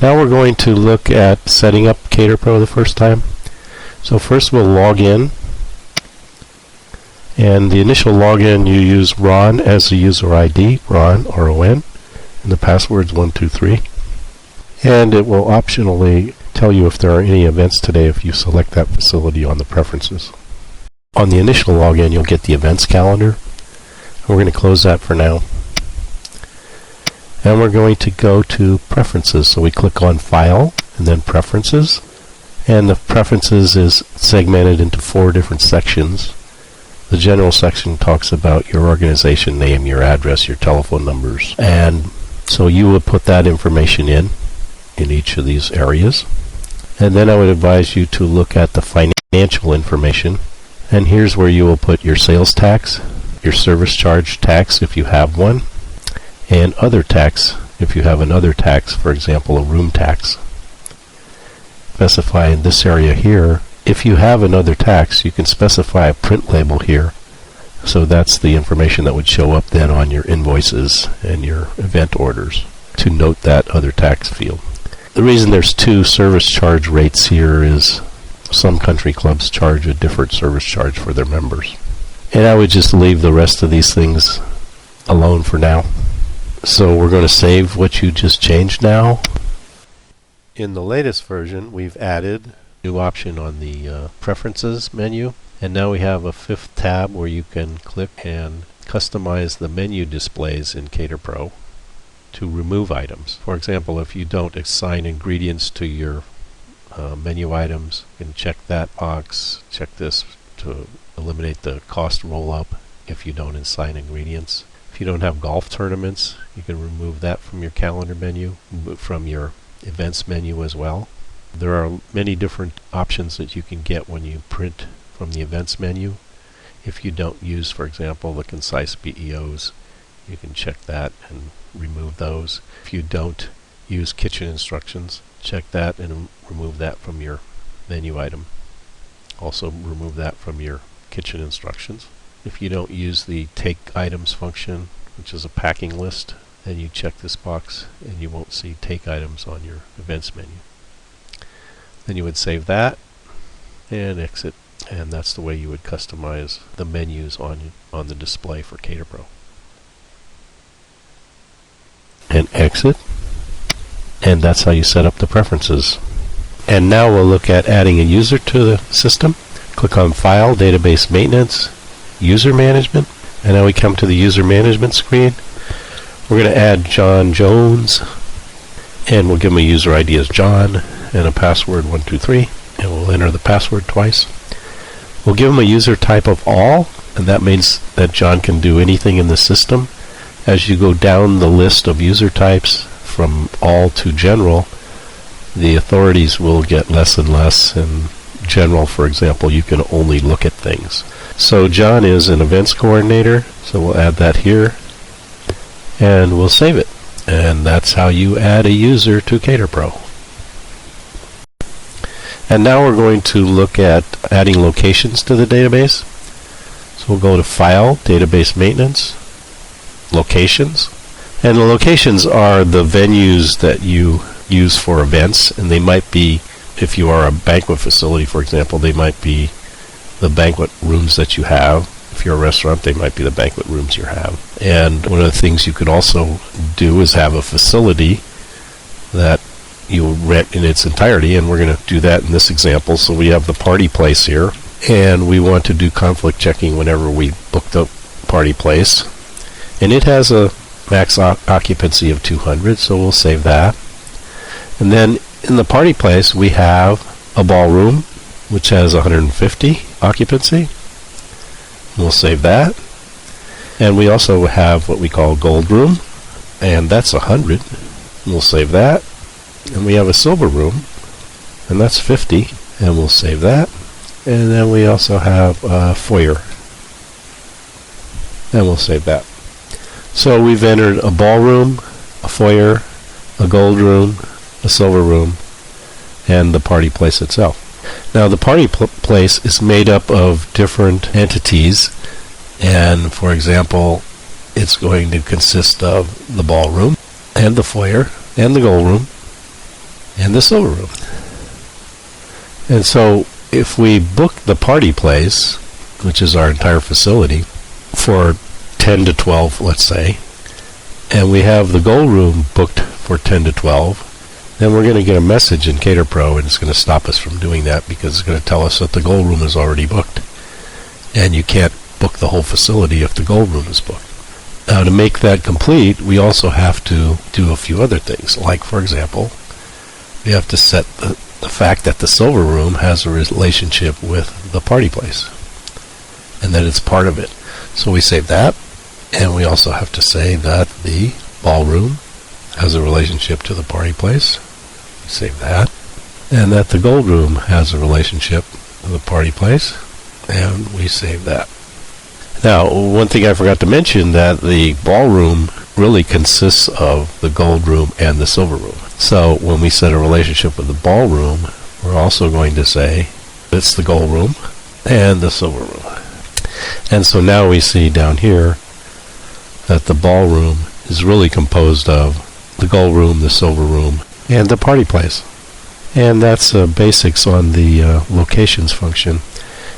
Now we're going to look at setting up Caterpro the first time. So first we'll log in, and the initial login you use Ron as the user ID, Ron, R-O-N, and the password's 123. And it will optionally tell you if there are any events today if you select that facility on the preferences. On the initial login you'll get the events calendar. We're going to close that for now. And we're going to go to Preferences. So we click on File and then Preferences. And the Preferences is segmented into 4 different sections. The general section talks about your organization name, your address, your telephone numbers. And so you would put that information in each of these areas. And then I would advise you to look at the financial information. And here's where you will put your sales tax, your service charge tax if you have one, and other tax if you have another tax, for example a room tax. Specify in this area here. If you have another tax, you can specify a print label here. So that's the information that would show up then on your invoices and your event orders to note that other tax field. The reason there's 2 service charge rates here is some country clubs charge a different service charge for their members. And I would just leave the rest of these things alone for now. So we're going to save what you just changed now. In the latest version, we've added a new option on the Preferences menu. And now we have a 5th tab where you can click and customize the menu displays in Caterpro to remove items. For example, if you don't assign ingredients to your menu items, you can check that box, check this to eliminate the cost roll-up if you don't assign ingredients. If you don't have golf tournaments, you can remove that from your calendar menu, from your events menu as well. There are many different options that you can get when you print from the events menu. If you don't use, for example, the concise BEOs, you can check that and remove those. If you don't use kitchen instructions, check that and remove that from your menu item. Also remove that from your kitchen instructions. If you don't use the take items function, which is a packing list, then you check this box and you won't see take items on your events menu. Then you would save that and exit, and that's the way you would customize the menus on the display for Caterpro. And exit, and that's how you set up the preferences. And now we'll look at adding a user to the system. Click on File, Database Maintenance, User Management, and now we come to the User Management screen. We're going to add John Jones, and we'll give him a user ID as John and a password 123, and we'll enter the password twice. We'll give him a user type of all, and that means that John can do anything in the system. As you go down the list of user types from all to general, the authorities will get less and less. In general, for example, you can only look at things. So John is an events coordinator, so we'll add that here and we'll save it. And that's how you add a user to Caterpro. And now we're going to look at adding locations to the database. So we'll go to File, Database Maintenance, Locations. And the locations are the venues that you use for events, and they might be, if you are a banquet facility, for example, they might be the banquet rooms that you have. If you're a restaurant, they might be the banquet rooms you have. And one of the things you could also do is have a facility that you rent in its entirety, and we're going to do that in this example. So we have the party place here, and we want to do conflict checking whenever we book the party place. And it has a max occupancy of 200, so we'll save that. And then in the party place we have a ballroom which has 150 occupancy. We'll save that. And we also have what we call gold room, and that's 100. We'll save that. And we have a silver room, and that's 50, and we'll save that. And then we also have a foyer, and we'll save that. So we've entered a ballroom, a foyer, a gold room, a silver room, and the party place itself. Now the party place is made up of different entities, and for example, it's going to consist of the ballroom, and the foyer, and the gold room, and the silver room. And so if we book the party place, which is our entire facility, for 10 to 12, let's say, and we have the gold room booked for 10 to 12, then we're going to get a message in Caterpro, and it's going to stop us from doing that because it's going to tell us that the gold room is already booked. And you can't book the whole facility if the gold room is booked. Now, to make that complete, we also have to do a few other things. Like, for example, we have to set the fact that the silver room has a relationship with the party place, and that it's part of it. So we save that, and we also have to say that the ballroom has a relationship to the party place. We save that. And that the gold room has a relationship to the party place, and we save that. Now, one thing I forgot to mention, that the ballroom really consists of the gold room and the silver room. So when we set a relationship with the ballroom, we're also going to say it's the gold room and the silver room. And so now we see down here that the ballroom is really composed of the gold room, the silver room, and the party place. And that's basics on the locations function.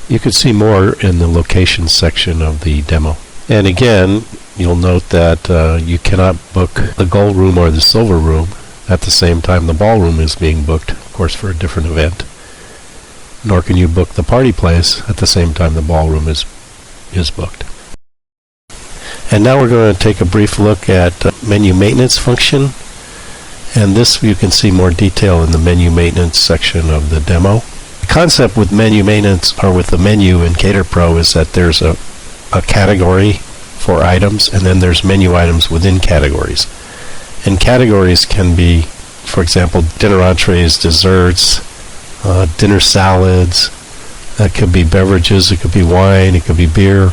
You could see more in the locations section of the demo. And again, you'll note that you cannot book the gold room or the silver room at the same time the ballroom is being booked, of course, for a different event. Nor can you book the party place at the same time the ballroom is booked. And now we're going to take a brief look at menu maintenance function. And this you can see more detail in the menu maintenance section of the demo. The concept with menu maintenance, or with the menu in Caterpro, is that there's a category for items, and then there's menu items within categories. And categories can be, for example, dinner entrees, desserts, dinner salads. That could be beverages, it could be wine, it could be beer.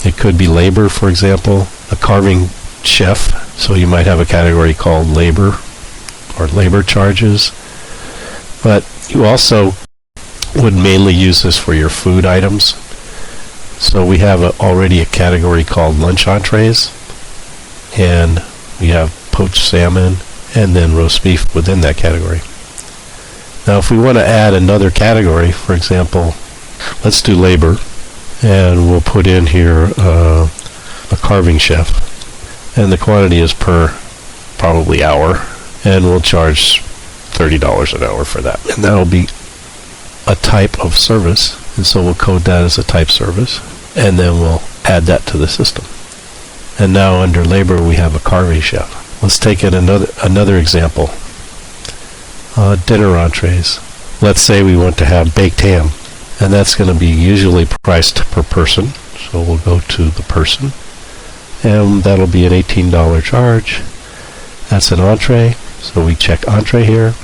It could be labor, for example, a carving chef. So you might have a category called labor or labor charges. But you also would mainly use this for your food items. So we have already a category called lunch entrees, and we have poached salmon and then roast beef within that category. Now if we want to add another category, for example, let's do labor, and we'll put in here a carving chef, and the quantity is per probably hour, and we'll charge $30 an hour for that. And that'll be a type of service, and so we'll code that as a type service, and then we'll add that to the system. And now under labor we have a carving chef. Let's take it another example. Dinner entrees. Let's say we want to have baked ham, and that's going to be usually priced per person. So we'll go to the person, and that'll be an $18 charge. That's an entree, so we check entree here,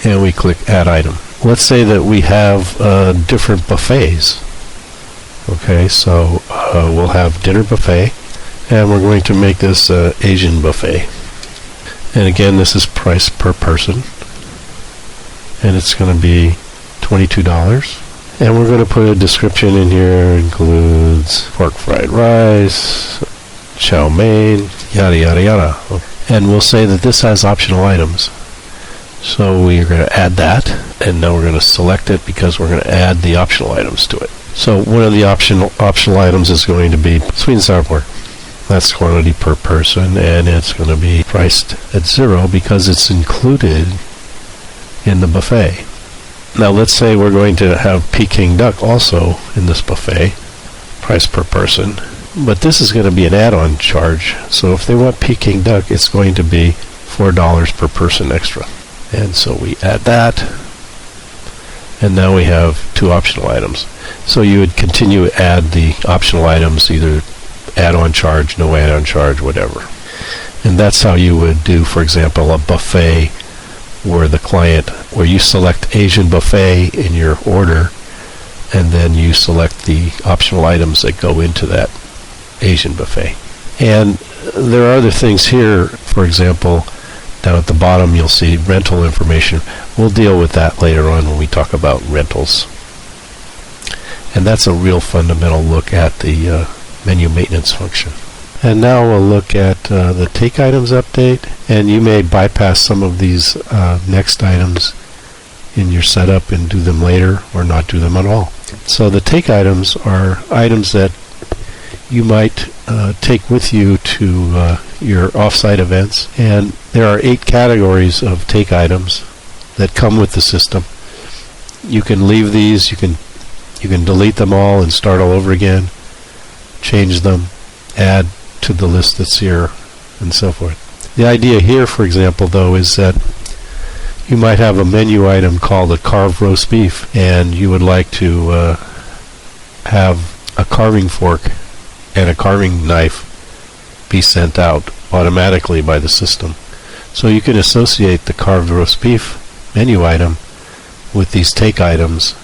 and we click add item. Let's say that we have different buffets. Okay, so we'll have dinner buffet, and we're going to make this Asian buffet. And again, this is priced per person, and it's going to be $22. And we're going to put a description in here. Includes pork fried rice, chow mein, yada yada yada. And we'll say that this has optional items. So we're going to add that, and now we're going to select it because we're going to add the optional items to it. So one of the optional items is going to be sweet and sour pork. That's quantity per person, and it's going to be priced at $0 because it's included in the buffet. Now let's say we're going to have Peking duck also in this buffet, price per person, but this is going to be an add-on charge. So if they want Peking duck, it's going to be $4 per person extra. And so we add that, and now we have two optional items. So you would continue to add the optional items, either add-on charge, no add-on charge, whatever. And that's how you would do, for example, a buffet where you select Asian buffet in your order, and then you select the optional items that go into that Asian buffet. And there are other things here. For example, down at the bottom you'll see rental information. We'll deal with that later on when we talk about rentals. And that's a real fundamental look at the menu maintenance function. And now we'll look at the take items update, and you may bypass some of these next items in your setup and do them later or not do them at all. So the take items are items that you might take with you to your offsite events, and there are 8 categories of take items that come with the system. You can leave these, you can delete them all and start all over again, change them, add to the list that's here, and so forth. The idea here, for example, though, is that you might have a menu item called a carved roast beef, and you would like to have a carving fork and a carving knife be sent out automatically by the system. So you can associate the carved roast beef menu item with these take items,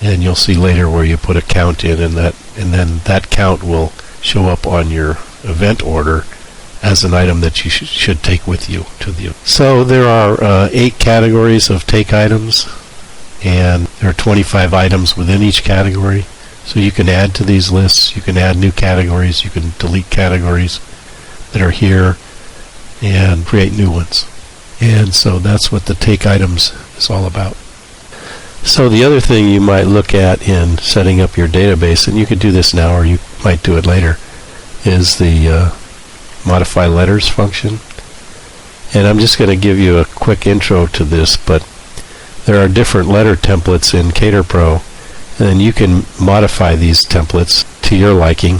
and you'll see later where you put a count in, and then that count will show up on your event order as an item that you should take with you to the. So there are 8 categories of take items, and there are 25 items within each category. So you can add to these lists, you can add new categories, you can delete categories that are here and create new ones. And so that's what the take items is all about. So the other thing you might look at in setting up your database, and you could do this now or you might do it later, is the modify letters function. And I'm just going to give you a quick intro to this, but there are different letter templates in Caterpro, and you can modify these templates to your liking.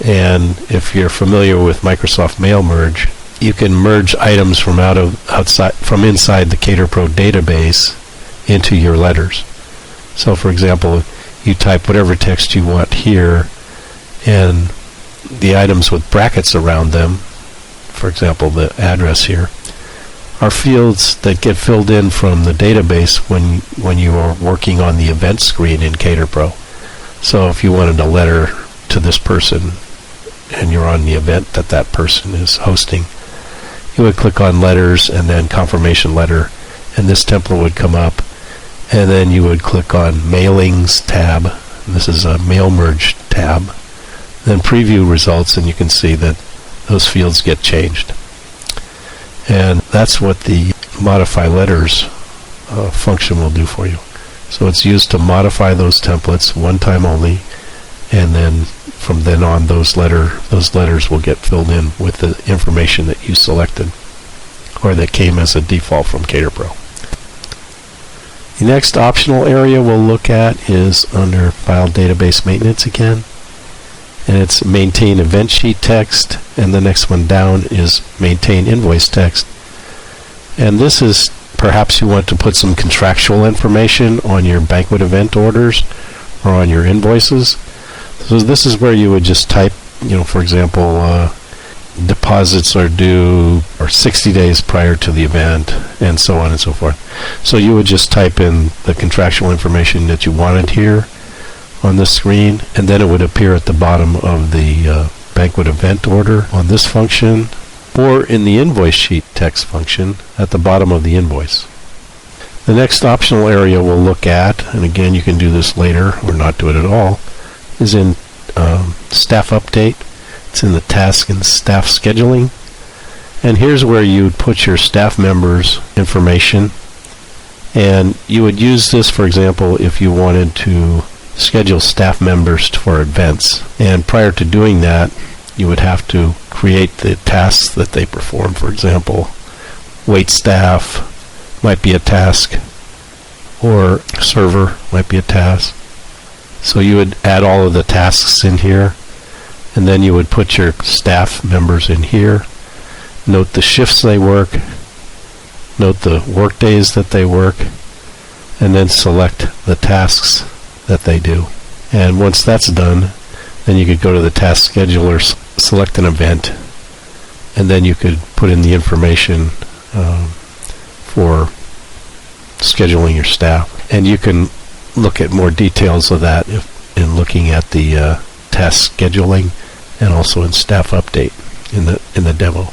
And if you're familiar with Microsoft Mail Merge, you can merge items from inside the Caterpro database into your letters. So for example, you type whatever text you want here, and the items with brackets around them, for example the address here, are fields that get filled in from the database when you are working on the event screen in Caterpro. So if you wanted a letter to this person and you're on the event that person is hosting, you would click on letters and then confirmation letter, and this template would come up, and then you would click on mailings tab. This is a mail merge tab. Then preview results, and you can see that those fields get changed. And that's what the modify letters function will do for you. So it's used to modify those templates one time only, and then from then on those letters will get filled in with the information that you selected or that came as a default from Caterpro. The next optional area we'll look at is under File Database Maintenance again, and it's Maintain Event Sheet Text, and the next one down is Maintain Invoice Text. And this is perhaps you want to put some contractual information on your banquet event orders or on your invoices. So this is where you would just type, for example, deposits are due or 60 days prior to the event, and so on and so forth. So you would just type in the contractual information that you wanted here on the screen, and then it would appear at the bottom of the banquet event order on this function, or in the invoice sheet text function at the bottom of the invoice. The next optional area we'll look at, and again you can do this later or not do it at all, is in staff update. It's in the task and staff scheduling, and here's where you'd put your staff members' information, and you would use this, for example, if you wanted to schedule staff members for events. And prior to doing that, you would have to create the tasks that they perform. For example, wait staff might be a task, or server might be a task. So you would add all of the tasks in here, and then you would put your staff members in here, note the shifts they work, note the work days that they work, and then select the tasks that they do. And once that's done, then you could go to the task scheduler, select an event, and then you could put in the information for scheduling your staff. And you can look at more details of that in looking at the task scheduling and also in staff update in the demo.